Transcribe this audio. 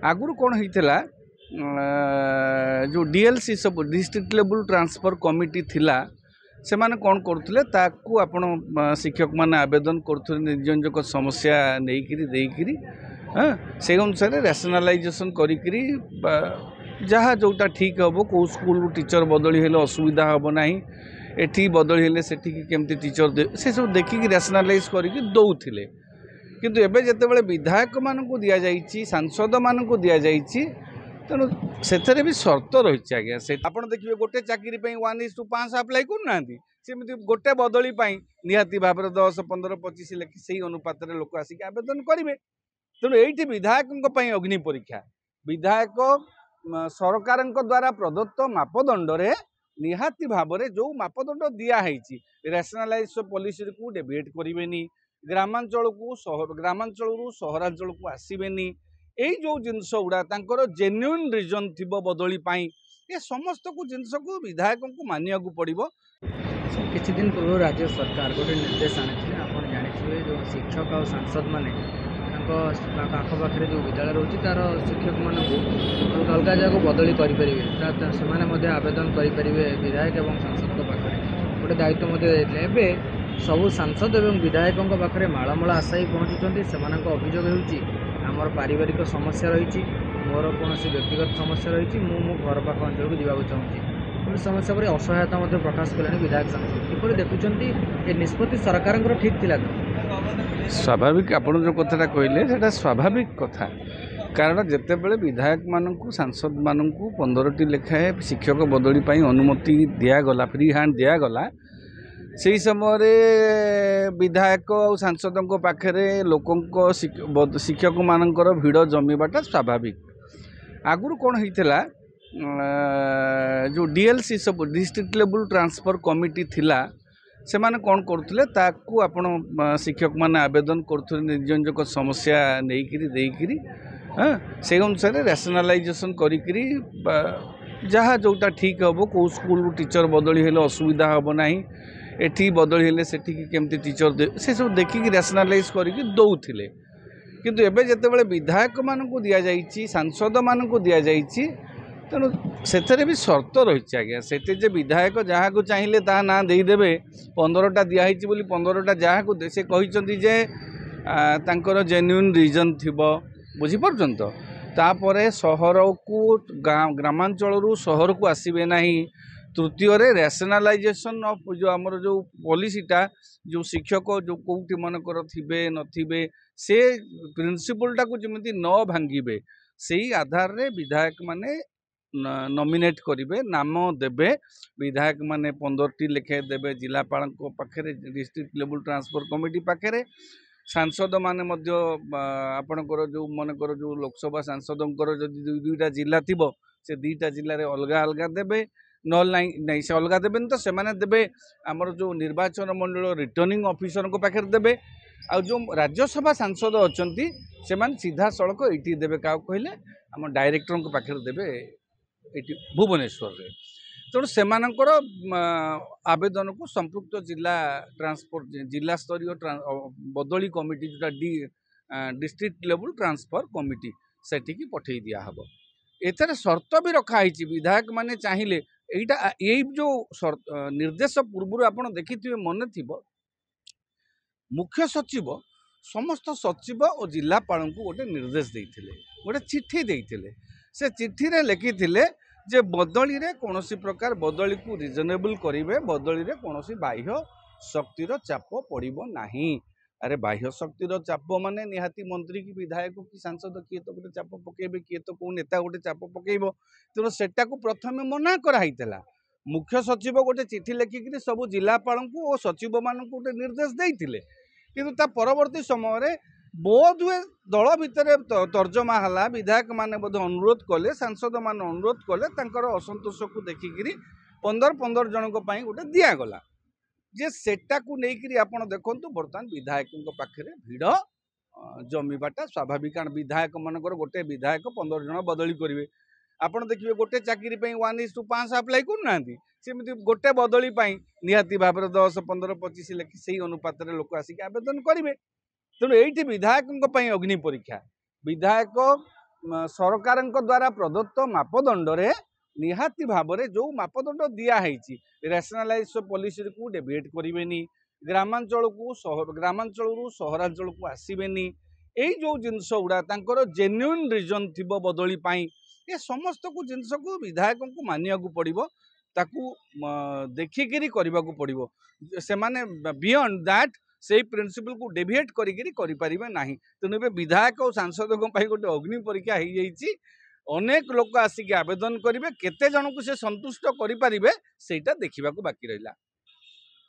आगुरी कौन होता जो डीएलसी सब डिस्ट्रिक्ट लेवल ट्रांसफर कमिटी थिला से माने कौन करते ताकू आपण शिक्षक माने आवेदन करते निज निज समस्या नहीं हाँ से अनुसार रैशनलाइजेशन करी जहाँ जोटा ठीक हम कौ स्कूल टीचर बदली हेले असुविधा हम ना एठी बदली हेले सेठी केमती टीचर से सब देखिकी रैशनलाइज करके दौले किंतु एबे जेतेबेले विधायक मानकु दिया जाइछि सांसद मानकु दिया जाइछि तेणु से भी शर्त रही आज्ञा से आपड़ देखिए गोटे चाकरी 1:5 आप्लाय करूना सेमती गोटे बदली निहाती भाव 10, 15, 25 लेखि से अनुपात लोक आसिक आवेदन करेंगे। तेणु ये विधायक अग्नि परीक्षा विधायक सरकार द्वारा प्रदत्त मापदंड रे निहाती भाव जो मापदंड दिखाई रैशनलाइज पॉलिसी को डेविएट करेंगे ग्रामांचल को ग्रामांचल सहरांचल को आसबेनी यही जो जिनस गुड़ा जेन्युइन रिजन थी बदली ये समस्त को जिनस को विधायक को मानिया पड़ो। किछि दिन पूर्व राज्य सरकार गोटे निर्देश आनी आप जानी जो शिक्षक और सांसद मैंने आखपाखे जो विद्यालय रोचे तार शिक्षक मानक अलग जगह बदली करेंगे से आवेदन करेंगे विधायक और सांसद पाखे गोटे दायित्व देते सबू सांसद और विधायकों पाखे मालमाल आशायी पहुँचुंट से अभियोग होमर पारिवारिक समस्या रही मोर कौन व्यक्तिगत समस्या रही मो घर पाख अंचल को जावाक चाहूँगी समस्या पर असहायता प्रकाश कले विधायक सांसद किपर देखुं ये निष्पत्ति सरकार ठीक थिला तो स्वाभाविक आप जो कथा कहले से स्वाभाविक कथा कारण जितेबले विधायक मानू सांसद मानू 15टी लेखाएं शिक्षक बदली अनुमति दिगला फ्री हैंड दिगला से समय विधायक और सांसदों पाखे लोकों शिक्षक मानकर भिड़ जमीवाटा स्वाभाविक आगुरी कौन होता जो डीएलसी सब डिस्ट्रिक्ट लेवल ट्रांसफर कमिटी थिला से माने कौन करते ताकू आपण शिक्षक माने आवेदन करते निज निज समस्या नहीं हाँ से अनुसार रैशनलाइजेशन करी जहाँ जोटा ठीक हम कौ स्कूल टीचर बदली हेले असुविधा हम ना एठी बदली हेले सेठी केमती टीचर से सब देखिकी रैशनलाइज करके दौले किंतु एबे जेतेबेले विधायक मानकु दिया जाइछि सांसद मानकु दिया जाइछि तेणु से भी शर्त रही आज्ञा से विधायक जहाँ को चाहिए ता ना देदेवे 15टा दिखाई 15टा जहाँ को से कहते तांकर जेन्युइन रिजन थी बुझीपार तो तापर सहर को ग्रामांचल सहर को आसबे ना तृतीय रैशनलाइजेशन ऑफ जो आमर जो पॉलिसीटा जो शिक्षक जो कौटी मनकर थे नथिबे से प्रिंसिपलटा को जमी न भांगे से आधार रे विधायक माने नॉमिनेट करेंगे नाम देवे विधायक माने 15टी लेखे देवे जिलापाल पाखे डिस्ट्रिक्ट लेवल ट्रांसफर कमिटी पाखे सांसद माने आपणकर जो मनकर जो लोकसभा सांसदों जदि दुईटा जिला थी से 2टा जिले में अलग अलग देवे नहीं से अलग देवे तो से देवे आमर जो निर्वाचन मंडल रिटर्निंग ऑफिसर को पाखे देवे आ जो राज्यसभा सांसद अच्छा से सीधा सड़क ये देवे क्या कहले आम डायरेक्टर को पाखे देवे ये भुवनेश्वर रे तेणु से आवेदन को संपृक्त जिला ट्रांसपोर्ट जिला स्तरीय बदली कमिटी जोटा डिस्ट्रिक्ट लेवल ट्रांसफर कमिटी सेठी पठे दिहब एथर शर्त भी रखाई विधायक माने चाहिए यही जो निर्देश पूर्व आप देखिए मन थी मुख्य सचिव समस्त सचिव और जिलापाल को गोटे निर्देश देते गोटे चिट्ठी देते से चिट्ठी रे लिखी जे बदली रे कौन प्रकार बदली को रिजनेबल करेंगे बदली रे कौन बाह्य शक्तिर चाप पड़ो नहीं। अरे बाह्य शक्तिर चाप माने निहाती मंत्री की विधायक की सांसद किए तो गोटे चाप पकेबे किए तो कौ नेता गोटे चाप पकेब तेणु सेटा को प्रथम मना कराइला मुख्य सचिव गोटे चिट्ठी लिखिकी सब जिलापाल को और सचिव मान गोटे निर्देश देते किंतु परवर्ती समय बोध हुए दल भितर तर्जमा है विधायक माने बोध अनुरोध कले सांसद मान अनुरोध कले असंतोष को देखिकी 15 जन गोटे दिगला जे सेटा को लेकिन आप देखु बर्तमान विधायकों पाखे भिड़ जमीवाटा स्वाभाविक कारण विधायक मानकर गोटे विधायक 15 जन बदली करेंगे आपड़ देखिए गोटे चाकरी 1:5 आप्लाय करूना सेमती गोटे बदली निहाती भाव 10, 15, 25 लेखि से अनुपात लोक आसिक आवेदन करेंगे। तेणु ये विधायकों अग्नि परीक्षा विधायक ସରକାରଙ୍କ ଦ୍ୱାରା ପ୍ରଦତ୍ତ ମାପଦଣ୍ଡରେ ନିହାତି ଭାବରେ ଯେଉଁ ମାପଦଣ୍ଡ ଦିଆହେଇଛି ରେସନାଲାଇଜ ପଲିସିକୁ ଡେଭିଏଟ୍ କରିବେନି, ଗ୍ରାମାଞ୍ଚଳରୁ ସହରାଞ୍ଚଳକୁ ଆସିବେନି, ଏଇ ଯେଉଁ ଜିନିଷ ଗୁଡ଼ା ତାଙ୍କର ଜେନ୍ୟୁନ୍ ରିଜନ୍ ଥିବ ବଦଳି ପାଇଁ, ଏ ସମସ୍ତକୁ ଜିନିଷକୁ ବିଧାୟକଙ୍କୁ ମାନିବାକୁ ପଡ଼ିବ, ତାକୁ ଦେଖିକିରି କରିବାକୁ ପଡ଼ିବ। ସେମାନେ ବିୟଣ୍ଡ ଦ୍ୟାଟ୍ ସେଇ ପ୍ରିନ୍ସିପଲକୁ ଡେଭିଏଟ୍ କରିକିରି କରିପାରିବେ ନାହିଁ। ତେଣୁ ଏବେ ବିଧାୟକ ଓ ସାଂସଦଙ୍କ ପାଇଁ ଗୋଟେ ଅଗ୍ନି ପରୀକ୍ଷା ହେଇଯାଇଛି। ଅନେକ ଲୋକ ଆସିକି ଆବେଦନ କରିବେ, କେତେ ଜଣଙ୍କୁ ସେ ସନ୍ତୁଷ୍ଟ କରିପାରିବେ ସେଇଟା ଦେଖିବାକୁ ବାକି ରହିଲା।